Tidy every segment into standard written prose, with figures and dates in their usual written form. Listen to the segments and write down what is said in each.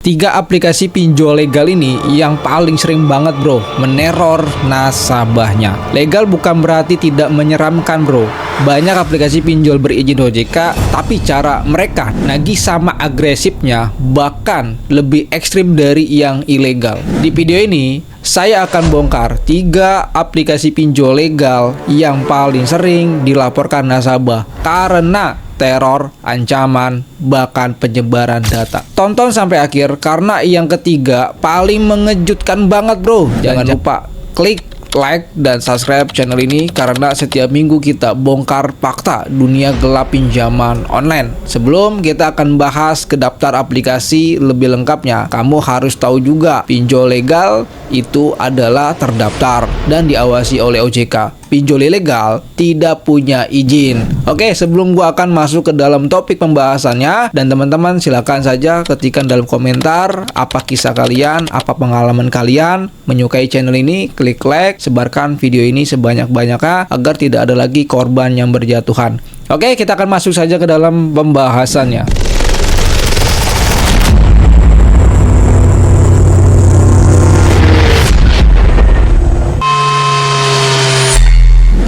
3 aplikasi pinjol legal ini yang paling sering banget bro meneror nasabahnya. Legal bukan berarti tidak menyeramkan bro. Banyak aplikasi pinjol berizin OJK, tapi cara mereka nagih sama agresifnya bahkan lebih ekstrim dari yang ilegal. Di video ini saya akan bongkar 3 aplikasi pinjol legal yang paling sering dilaporkan nasabah karena teror, ancaman, bahkan penyebaran data. Tonton sampai akhir karena yang ketiga paling mengejutkan banget bro. Jangan lupa klik like dan subscribe channel ini karena setiap minggu kita bongkar fakta dunia gelap pinjaman online. Sebelum kita akan bahas ke daftar aplikasi lebih lengkapnya, kamu harus tahu juga pinjol legal itu adalah terdaftar dan diawasi oleh OJK. Pinjol ilegal tidak punya izin. Oke, sebelum gua akan masuk ke dalam topik pembahasannya, dan teman-teman silakan saja ketikkan dalam komentar apa kisah kalian, apa pengalaman kalian menyukai channel ini. Klik like, sebarkan video ini sebanyak-banyaknya agar tidak ada lagi korban yang berjatuhan. Oke, kita akan masuk saja ke dalam pembahasannya.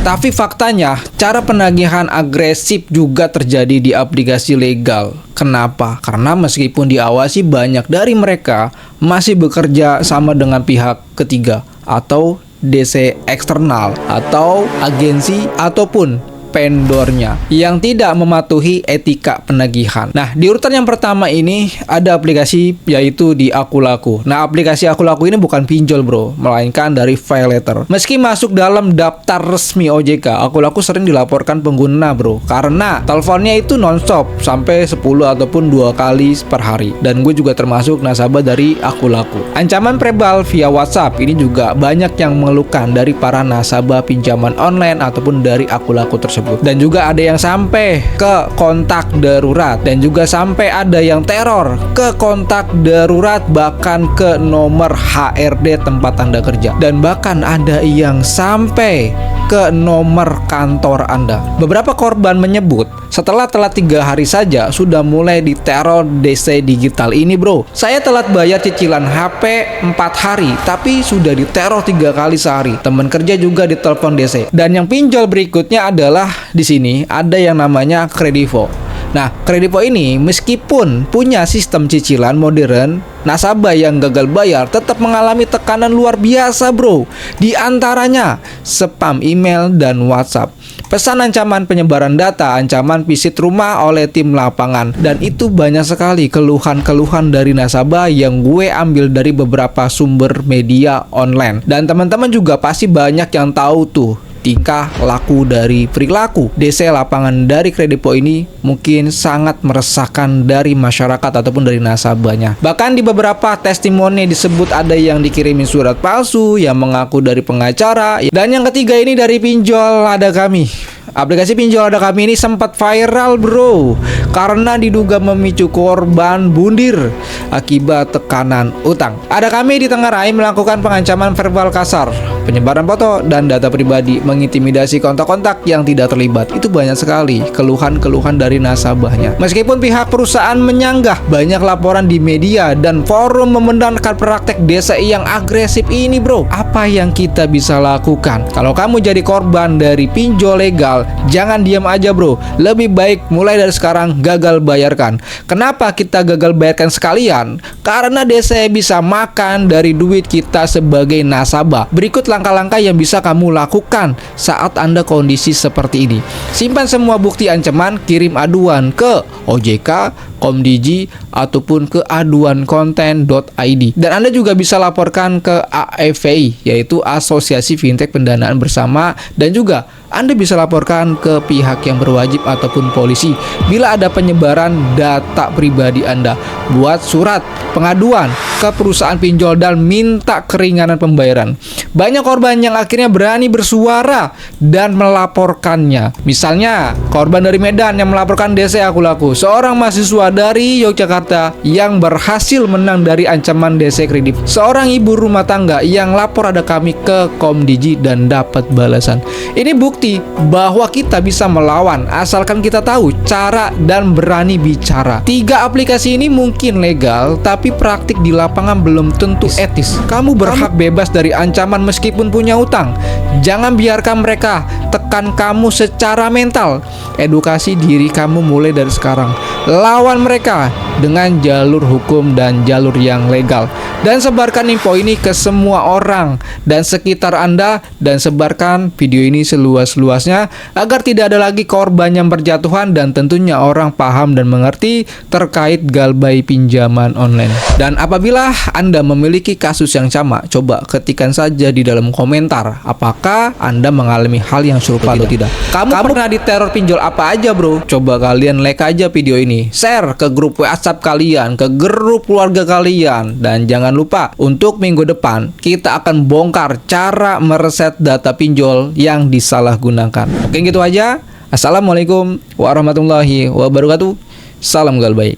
Tapi faktanya, cara penagihan agresif juga terjadi di aplikasi legal. Kenapa? Karena meskipun diawasi, banyak dari mereka masih bekerja sama dengan pihak ketiga atau DC eksternal atau agensi ataupun vendornya yang tidak mematuhi etika penagihan. Nah, di urutan yang pertama ini ada aplikasi yaitu di Akulaku. Nah, aplikasi Akulaku ini bukan pinjol bro, melainkan dari file letter. Meski masuk dalam daftar resmi OJK, Akulaku sering dilaporkan pengguna bro, karena teleponnya itu nonstop sampai 10 ataupun 2 kali per hari. Dan gue juga termasuk nasabah dari Akulaku. Ancaman verbal via WhatsApp ini juga banyak yang mengeluhkan dari para nasabah pinjaman online ataupun dari Akulaku tersebut. Dan juga ada yang sampai ke kontak darurat, dan juga sampai ada yang teror ke kontak darurat, bahkan ke nomor HRD tempat Anda kerja, dan bahkan ada yang sampai ke nomor kantor Anda. Beberapa korban menyebut setelah telat 3 hari saja sudah mulai diteror DC digital ini bro. Saya telat bayar cicilan HP 4 hari tapi sudah diteror 3 kali sehari. Teman kerja juga ditelepon DC. Dan yang pinjol berikutnya adalah di sini ada yang namanya Kredivo. Nah, Kredivo ini meskipun punya sistem cicilan modern, nasabah yang gagal bayar tetap mengalami tekanan luar biasa bro. Di antaranya spam email dan WhatsApp, pesan ancaman penyebaran data, ancaman visit rumah oleh tim lapangan. Dan itu banyak sekali keluhan-keluhan dari nasabah yang gue ambil dari beberapa sumber media online. Dan teman-teman juga pasti banyak yang tahu tuh tingkah laku dari perilaku DC lapangan dari Kredivo ini mungkin sangat meresahkan dari masyarakat ataupun dari nasabahnya. Bahkan di beberapa testimoni disebut ada yang dikirimin surat palsu yang mengaku dari pengacara. Dan yang ketiga ini dari pinjol ada kami. Aplikasi pinjol ada kami ini sempat viral bro karena diduga memicu korban bundir akibat tekanan utang. Ada kami ditengarai melakukan pengancaman verbal kasar, penyebaran foto dan data pribadi, mengintimidasi kontak-kontak yang tidak terlibat. Itu banyak sekali keluhan-keluhan dari nasabahnya. Meskipun pihak perusahaan menyanggah banyak laporan di media dan forum membenarkan praktek DCI yang agresif ini bro, apa yang kita bisa lakukan? Kalau kamu jadi korban dari pinjol legal, jangan diam aja bro. Lebih baik mulai dari sekarang gagal bayarkan. Kenapa kita gagal bayarkan sekalian? Karena DC bisa makan dari duit kita sebagai nasabah. Berikut langkah-langkah yang bisa kamu lakukan saat Anda kondisi seperti ini. Simpan semua bukti ancaman, kirim aduan ke OJK, Komdigi, ataupun ke aduankonten.id. Dan Anda juga bisa laporkan ke AFVI, yaitu Asosiasi Fintech Pendanaan Bersama, dan juga Anda bisa laporkan ke pihak yang berwajib ataupun polisi bila ada penyebaran data pribadi Anda. Buat surat pengaduan ke perusahaan pinjol dan minta keringanan pembayaran. banyak korban yang akhirnya berani bersuara dan melaporkannya. Misalnya, korban dari Medan yang melaporkan DC Akulaku, seorang mahasiswa dari Yogyakarta yang berhasil menang dari ancaman DC kredit, seorang ibu rumah tangga yang lapor ada kami ke Komdigi dan dapat balasan. Ini bukti bahwa kita bisa melawan asalkan kita tahu cara dan berani bicara. 3 aplikasi ini mungkin legal, tapi praktik di lapangan belum tentu etis. Kamu berhak bebas dari ancaman meskipun punya utang. Jangan biarkan mereka tekan kamu secara mental. Edukasi diri kamu mulai dari sekarang. Lawan mereka dengan jalur hukum dan jalur yang legal. Dan sebarkan info ini ke semua orang dan sekitar Anda, dan sebarkan video ini seluas-luasnya agar tidak ada lagi korban yang berjatuhan, dan tentunya orang paham dan mengerti terkait galbay pinjaman online. Dan apabila Anda memiliki kasus yang sama, coba ketikkan saja di dalam komentar apakah Anda mengalami hal yang serupa atau tidak. Kamu pernah diteror pinjol apa aja, bro? Coba kalian like aja video ini, share ke grup WhatsApp kalian, ke grup keluarga kalian, dan jangan lupa untuk minggu depan kita akan bongkar cara mereset data pinjol yang disalahgunakan. Oke, gitu aja. Assalamualaikum warahmatullahi wabarakatuh. Salam galbay.